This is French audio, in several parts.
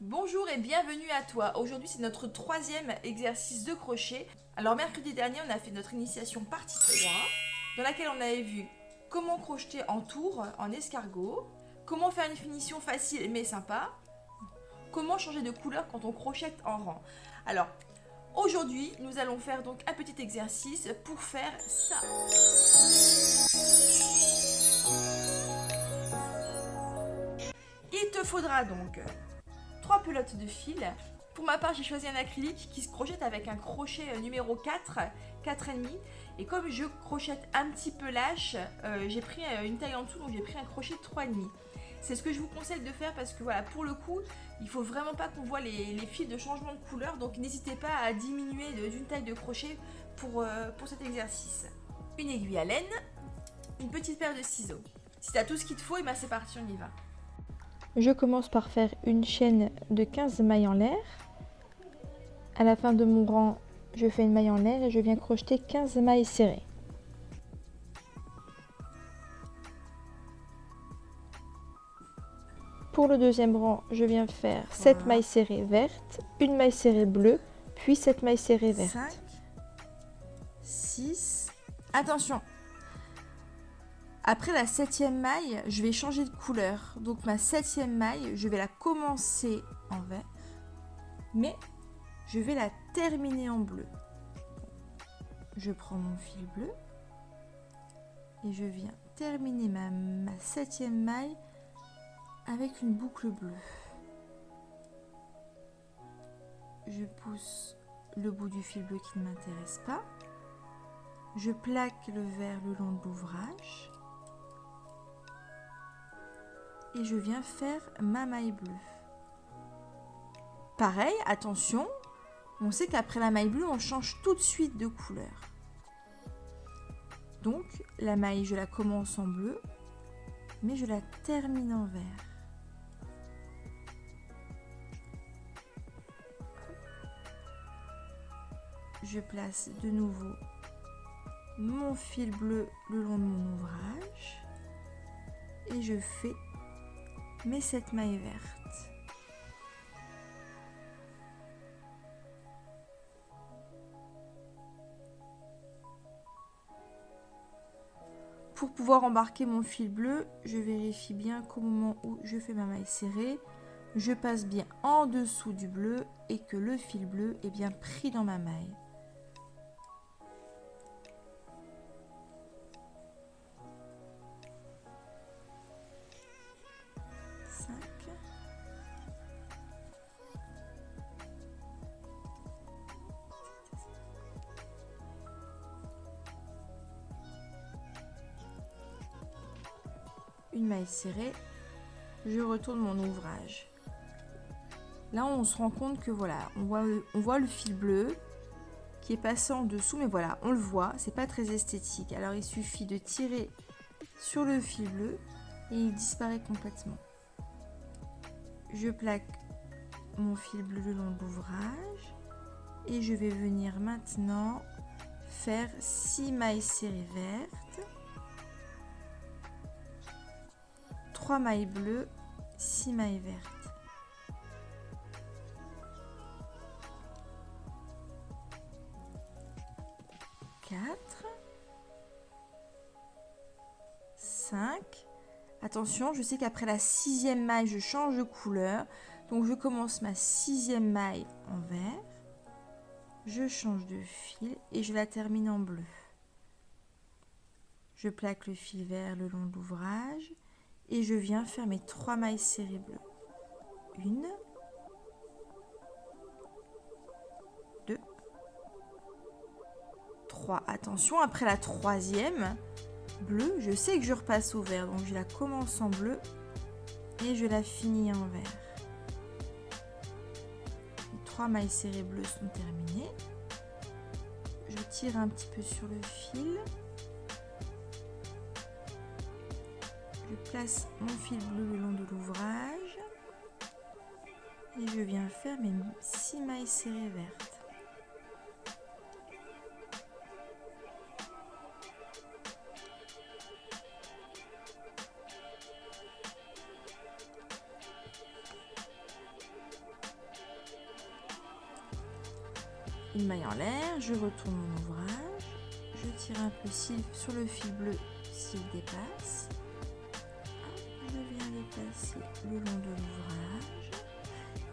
Bonjour et bienvenue à toi. Aujourd'hui c'est notre troisième exercice de crochet. Alors mercredi dernier on a fait notre initiation partie 3 dans laquelle on avait vu comment crocheter en tour, en escargot, comment faire une finition facile mais sympa, comment changer de couleur quand on crochette en rang. Alors aujourd'hui nous allons faire donc un petit exercice pour faire ça. Il te faudra donc 3 pelotes de fil. Pour ma part, j'ai choisi un acrylique qui se crochette avec un crochet numéro 4, 4,5. Et comme je crochette un petit peu lâche, j'ai pris une taille en dessous, donc j'ai pris un crochet 3,5. C'est ce que je vous conseille de faire parce que voilà, pour le coup, il faut vraiment pas qu'on voit les fils de changement de couleur. Donc n'hésitez pas à diminuer d'une taille de crochet pour cet exercice. Une aiguille à laine, une petite paire de ciseaux. Si tu as tout ce qu'il te faut, et ben c'est parti, on y va. Je commence par faire une chaîne de 15 mailles en l'air. À la fin de mon rang, je fais une maille en l'air et je viens crocheter 15 mailles serrées. Pour le deuxième rang, je viens faire 7 mailles serrées vertes, une maille serrée bleue, puis 7 mailles serrées vertes. 5, 6, attention. Après la 7e maille, je vais changer de couleur. Donc ma 7e maille, je vais la commencer en vert, mais je vais la terminer en bleu. Je prends mon fil bleu et je viens terminer ma 7e maille avec une boucle bleue. Je pousse le bout du fil bleu qui ne m'intéresse pas. Je plaque le vert le long de l'ouvrage. Et je viens faire ma maille bleue. Pareil, attention, on sait qu'après la maille bleue, on change tout de suite de couleur. Donc, la maille, je la commence en bleu, mais je la termine en vert. Je place de nouveau mon fil bleu le long de mon ouvrage et je fais mes 7 mailles vertes. Pour pouvoir embarquer mon fil bleu, je vérifie bien qu'au moment où je fais ma maille serrée, je passe bien en dessous du bleu et que le fil bleu est bien pris dans ma maille. Une maille serrée, je retourne mon ouvrage. Là on se rend compte que voilà, on voit le fil bleu qui est passé en dessous, mais voilà, on le voit, c'est pas très esthétique. Alors il suffit de tirer sur le fil bleu et il disparaît complètement. Je plaque mon fil bleu le long de l'ouvrage et je vais venir maintenant faire 6 mailles serrées vertes, 3 mailles bleues, 6 mailles vertes. Quatre, 5. Attention, je sais qu'après la 6e maille, je change de couleur. Donc je commence ma 6e maille en vert. Je change de fil et je la termine en bleu. Je plaque le fil vert le long de l'ouvrage et je viens faire mes 3 mailles serrées bleues. 1, 2, 3. Attention, après la 3e bleue, je sais que je repasse au vert, donc je la commence en bleu et je la finis en vert. Les 3 mailles serrées bleues sont terminées. Je tire un petit peu sur le fil. Je place mon fil bleu le long de l'ouvrage et je viens faire mes 6 mailles serrées vertes. une maille en l'air, je retourne mon ouvrage, je tire un peu sur le fil bleu s'il dépasse. Je viens les placer le long de l'ouvrage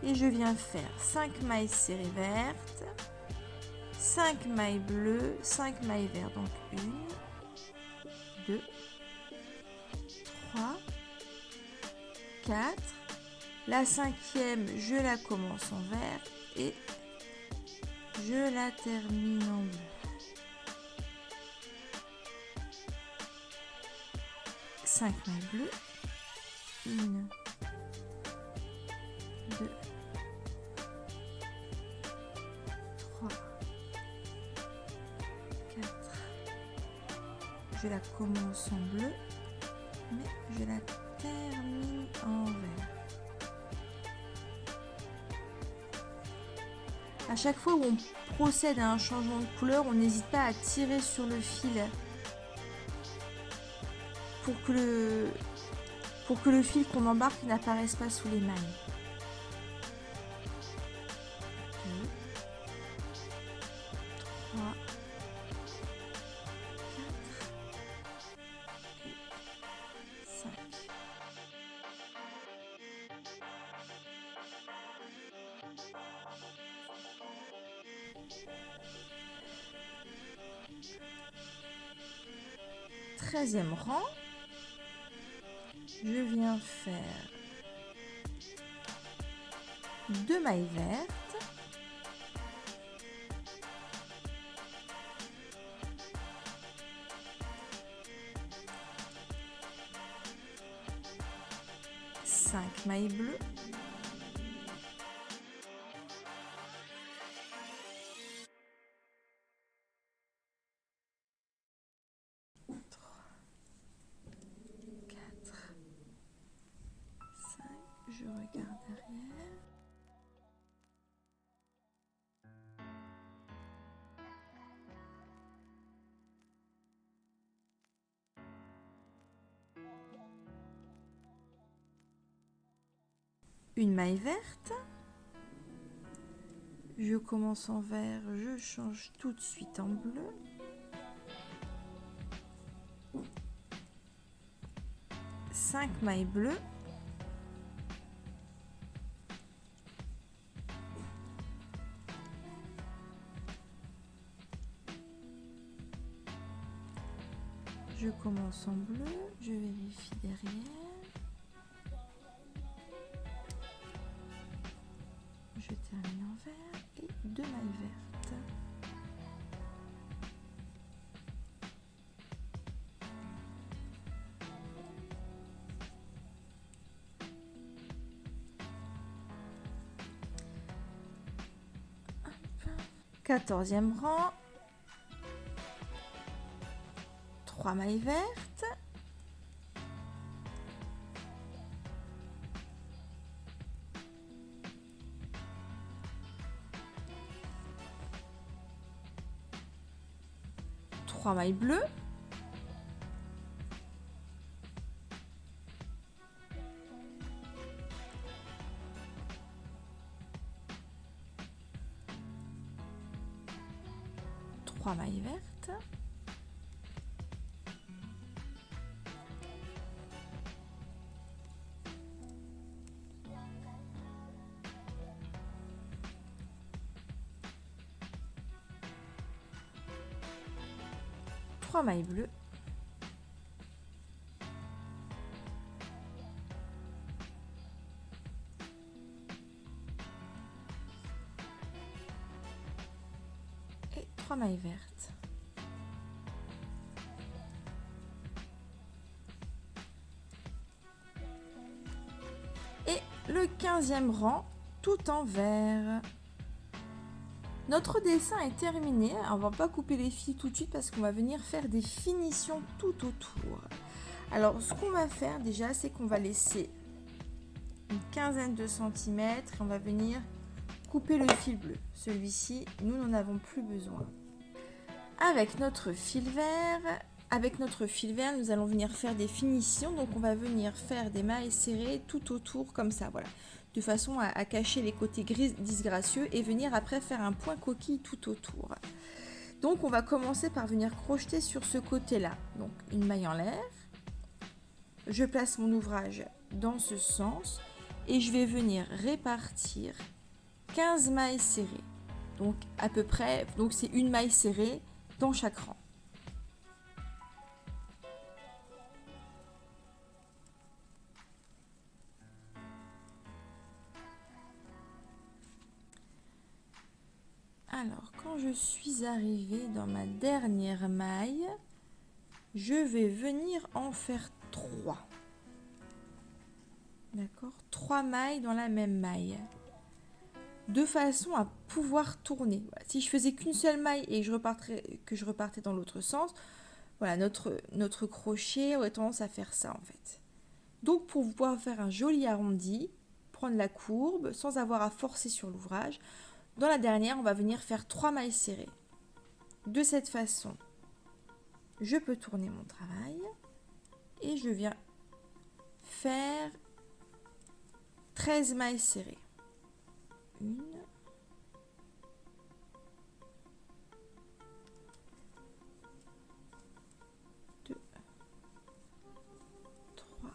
et je viens faire 5 mailles serrées vertes, 5 mailles bleues, 5 mailles vertes, donc 1, 2, 3, 4. La 5e, je la commence en vert et je la termine en bleu. Cinq mailles bleues. 1, 2, 3, 4. Je la commence en bleu, mais je la termine en vert. À chaque fois où on procède à un changement de couleur, on n'hésite pas à tirer sur le fil pour que le fil qu'on embarque n'apparaisse pas sous les mailles. 2, 3, 4 et 5. Treizième rang, je viens faire 2 mailles vertes, 5 mailles bleues, 4, 5, je regarde derrière. Une maille verte, je commence en vert, je change tout de suite en bleu. Cinq mailles bleues, je commence en bleu, je vérifie derrière. Je termine en vert et 2 mailles vertes. Hop. 14e rang. 3 mailles vertes. 3 mailles bleues, 3 mailles vertes, 3 mailles bleues, et 3 mailles vertes. Et le 15e rang, tout en vert. Notre dessin est terminé. On va pas couper les fils tout de suite parce qu'on va venir faire des finitions tout autour. Alors, ce qu'on va faire déjà, c'est qu'on va laisser une quinzaine de centimètres et on va venir couper le fil bleu. Celui-ci, nous n'en avons plus besoin. Avec notre fil vert, Avec notre fil vert, nous allons venir faire des finitions. Donc on va venir faire des mailles serrées tout autour comme ça, voilà. De façon à cacher les côtés disgracieux et venir après faire un point coquille tout autour. Donc on va commencer par venir crocheter sur ce côté-là. Donc une maille en l'air. Je place mon ouvrage dans ce sens et je vais venir répartir 15 mailles serrées. Donc à peu près, donc c'est une maille serrée dans chaque rang. Alors, quand je suis arrivée dans ma dernière maille, je vais venir en faire 3. D'accord ? 3 mailles dans la même maille. De façon à pouvoir tourner. Voilà. Si je faisais qu'une seule maille et que je repartais dans l'autre sens, voilà, notre crochet aurait tendance à faire ça en fait. Donc, pour pouvoir faire un joli arrondi, prendre la courbe sans avoir à forcer sur l'ouvrage, dans la dernière, on va venir faire 3 mailles serrées. De cette façon, je peux tourner mon travail et je viens faire 13 mailles serrées. 1, 2, 3.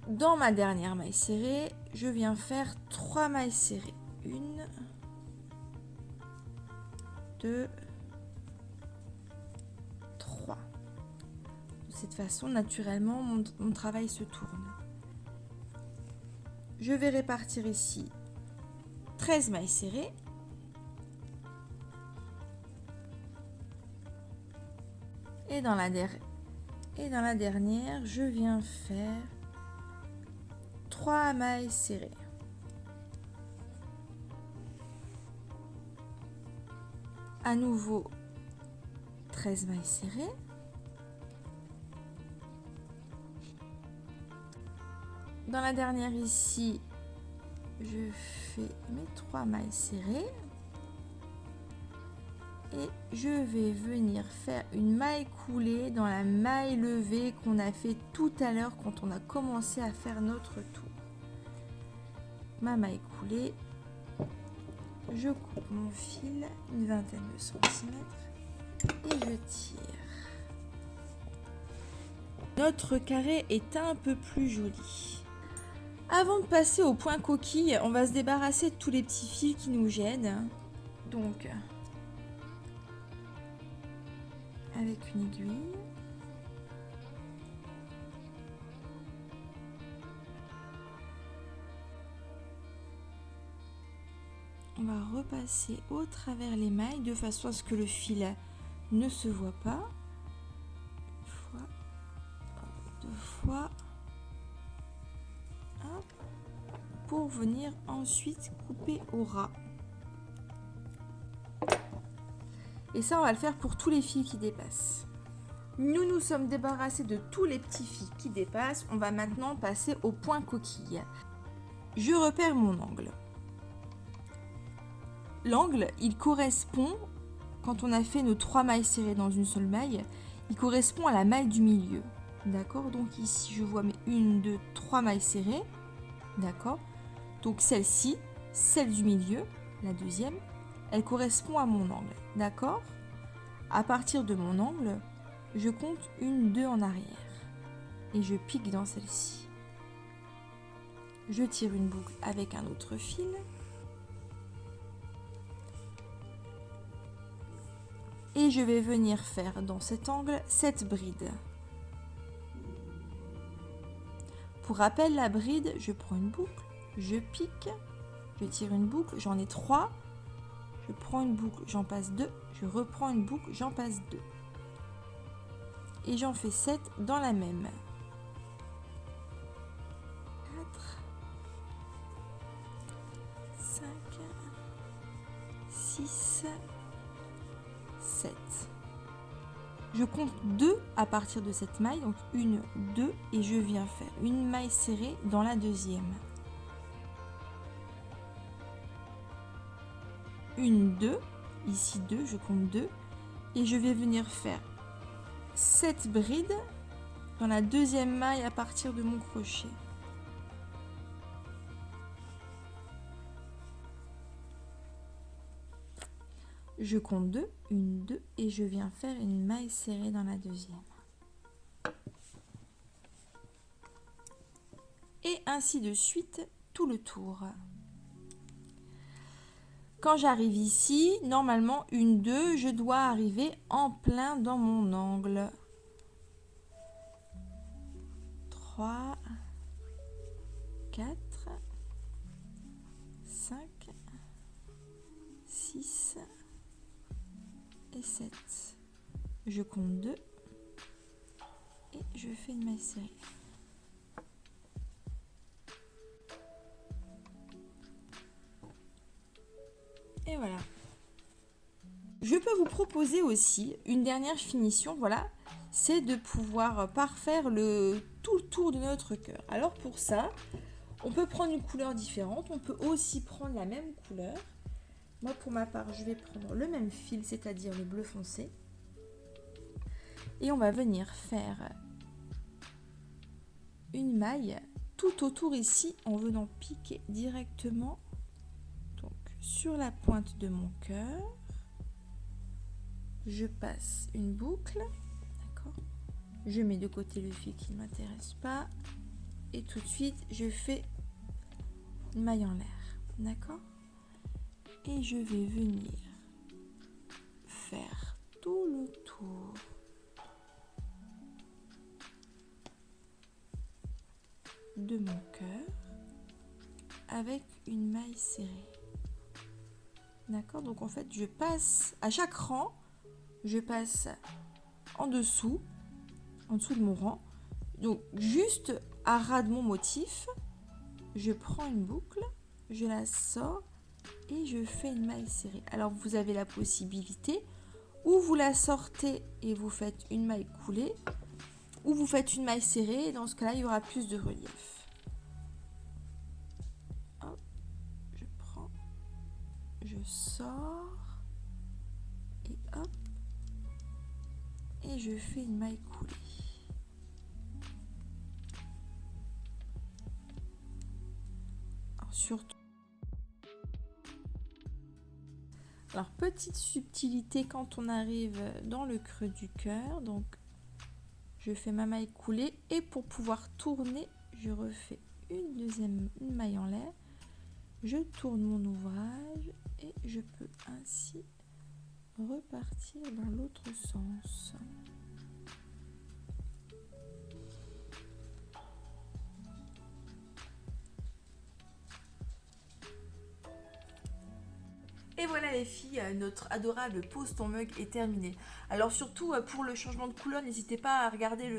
Dans ma dernière maille serrée, je viens faire 3 mailles serrées. 1, 2, 3. De cette façon, naturellement, mon travail se tourne. Je vais répartir ici 13 mailles serrées. Et dans la dernière, je viens faire 3 mailles serrées. À nouveau 13 mailles serrées. Dans la dernière ici, je fais mes 3 mailles serrées. Et je vais venir faire une maille coulée dans la maille levée qu'on a fait tout à l'heure quand on a commencé à faire notre tour. Ma maille coulée, je coupe mon fil une vingtaine de centimètres et je tire. Notre carré est un peu plus joli. Avant de passer au point coquille, on va se débarrasser de tous les petits fils qui nous gênent. Donc, avec une aiguille, on va repasser au travers les mailles de façon à ce que le fil ne se voit pas. Une fois, 2 fois, hop, pour venir ensuite couper au ras. Et ça, on va le faire pour tous les fils qui dépassent. Nous nous sommes débarrassés de tous les petits fils qui dépassent. On va maintenant passer au point coquille. Je repère mon angle. L'angle, il correspond, quand on a fait nos 3 mailles serrées dans une seule maille, il correspond à la maille du milieu. D'accord ? Donc ici, je vois mes 1, 2, 3 mailles serrées. D'accord ? Donc celle-ci, celle du milieu, la deuxième, elle correspond à mon angle. D'accord ? À partir de mon angle, je compte 1, 2 en arrière. Et je pique dans celle-ci. Je tire une boucle avec un autre fil. Et je vais venir faire dans cet angle cette bride. Pour rappel, la bride, je prends une boucle, je pique, je tire une boucle, j'en ai 3. Je prends une boucle, j'en passe 2, je reprends une boucle, j'en passe 2. Et j'en fais 7 dans la même. 4, 5, 6, 7. Je compte 2 à partir de cette maille, donc 1, 2, et je viens faire une maille serrée dans la deuxième. une, 2, ici 2, je compte 2, et je vais venir faire 7 brides dans la deuxième maille à partir de mon crochet. Je compte 2, 1, 2, et je viens faire une maille serrée dans la deuxième. Et ainsi de suite, tout le tour. Quand j'arrive ici, normalement, 1, 2, je dois arriver en plein dans mon angle. 3, 4, 5, 6 et 7. Je compte 2 et je fais une maille serrée. Et voilà. Je peux vous proposer aussi une dernière finition, voilà, c'est de pouvoir parfaire tout le tour de notre cœur. Alors pour ça, on peut prendre une couleur différente, on peut aussi prendre la même couleur. Moi pour ma part, je vais prendre le même fil, c'est-à-dire le bleu foncé. Et on va venir faire une maille tout autour ici en venant piquer directement donc, sur la pointe de mon cœur. Je passe une boucle, d'accord. Je mets de côté le fil qui ne m'intéresse pas et tout de suite je fais une maille en l'air, d'accord. Et je vais venir faire tout le tour de mon cœur avec une maille serrée, d'accord. Donc en fait je passe à chaque rang, je passe en dessous de mon rang, donc juste à ras de mon motif, je prends une boucle, je la sors et je fais une maille serrée. Alors vous avez la possibilité ou vous la sortez et vous faites une maille coulée, ou vous faites une maille serrée et dans ce cas là il y aura plus de relief. Hop, je prends, je sors et hop, et je fais une maille coulée. Alors, surtout, alors petite subtilité quand on arrive dans le creux du cœur, donc je fais ma maille coulée et pour pouvoir tourner, je refais une maille en l'air, je tourne mon ouvrage et je peux ainsi repartir dans l'autre sens. Et voilà les filles, notre adorable pose ton mug est terminée. Alors surtout pour le changement de couleur, n'hésitez pas à regarder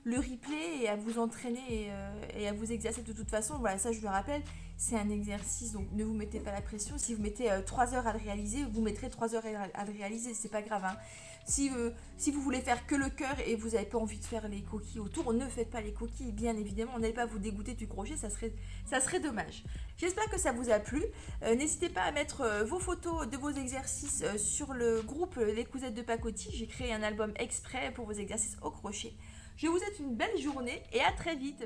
le replay et à vous entraîner et à vous exercer de toute façon. Voilà, ça je le rappelle, c'est un exercice, donc ne vous mettez pas la pression. Si vous mettez 3 heures à le réaliser, vous mettrez 3 heures à le réaliser, c'est pas grave. Hein. Si vous voulez faire que le cœur et vous n'avez pas envie de faire les coquilles autour, ne faites pas les coquilles, bien évidemment. N'allez pas vous dégoûter du crochet, ça serait dommage. J'espère que ça vous a plu. N'hésitez pas à mettre vos photos de vos exercices sur le groupe Les Cousettes de Pacotille. J'ai créé un album exprès pour vos exercices au crochet. Je vous souhaite une belle journée et à très vite.